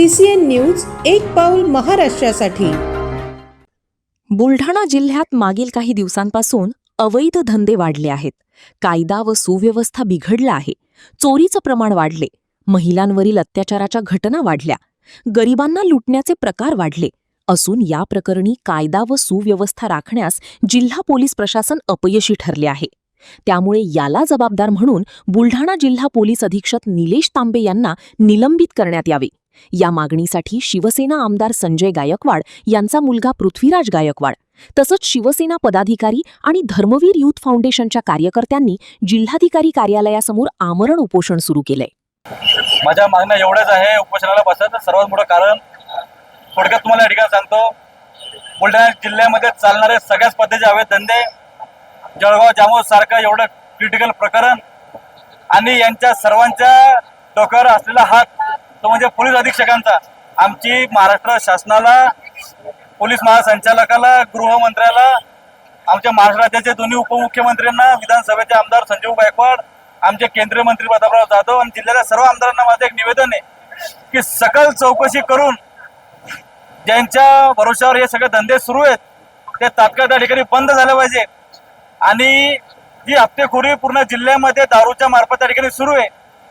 CCN news एक पाऊल महाराष्ट्रासाठी। बुलढाणा जिल्ह्यात मागील काही दिवसांपासून अवैध धंदे वाढले आहेत। कायदा व सुव्यवस्था बिघडला आहे। चोरीचं प्रमाण वाढले, महिलांवरील अत्याचाराच्या घटना वाढल्या, गरिबांना लुटण्याचे प्रकार वाढले असून या प्रकरणी कायदा व सुव्यवस्था राखण्यास जिल्हा पोलीस प्रशासन अपयशी ठरले आहे। त्यामुळे याला जबाबदार म्हणून बुलढाणा जिल्हा पोलीस अधीक्षक निलेश तांबे यांना निलंबित करण्यात यावे। या मागणीसाठी शिवसेना आमदार संजय गायकवाड यांचा मुलगा पृथ्वीराज गायकवाड तसंच शिवसेना पदाधिकारी आणि धर्मवीर यूथ फाउंडेशनच्या कार्यकर्त्यांनी जिल्हाधिकारी कार्यालयासमोर आमरण उपोषण सुरू केलंय। माझ्या मागण्या एवढंच आहे उपोषणाला बसायचं सर्वात मोठं कारण थोडक्यात तुम्हाला या ठिकाणी सांगतो। बुलढाणा जिल्ह्यामध्ये चालणारे सगळ्याच पद्धतीचे अवैध धंदे, जळगाव जामोद सारखं एवढं क्रिटिकल प्रकरण आणि यांच्या सर्वांच्या डोक्यावर असलेला हात तो म्हणजे पोलीस अधीक्षकांचा। आमची महाराष्ट्र शासनाला, पोलीस महासंचालकाला, गृहमंत्र्याला, आमच्या महाराष्ट्र राज्याचे दोन्ही उपमुख्यमंत्र्यांना, विधानसभेचे आमदार संजय गायकवाड, आमचे केंद्रीय मंत्री प्रतापराव जाधव आणि जिल्ह्याच्या सर्व आमदारांना माझं एक निवेदन आहे की सकल चौकशी करून ज्यांच्या भरोश्यावर हे सगळे धंदे सुरू आहेत ते तात्काळ त्या ठिकाणी बंद झाले पाहिजे आणि जी हप्तेखोरी पूर्ण जिल्ह्यामध्ये दारूच्या मार्फत त्या ठिकाणी सुरू आहे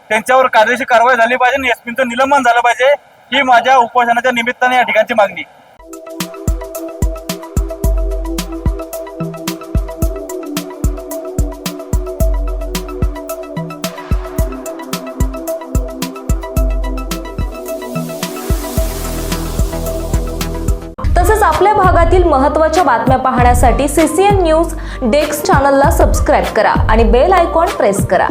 त्यांच्यावर कायदेशीर कारवाई झाली पाहिजे आणि एसपीचं निलंबन झालं पाहिजे ही माझ्या उपोषणाच्या निमित्ताने या ठिकाणची मागणी। तसेच आपल्या भागातील महत्त्वाच्या बातम्या पाहण्यासाठी CCN न्यूज डेस्क चॅनलला सबस्क्राइब करा आणि बेल आयकॉन प्रेस करा।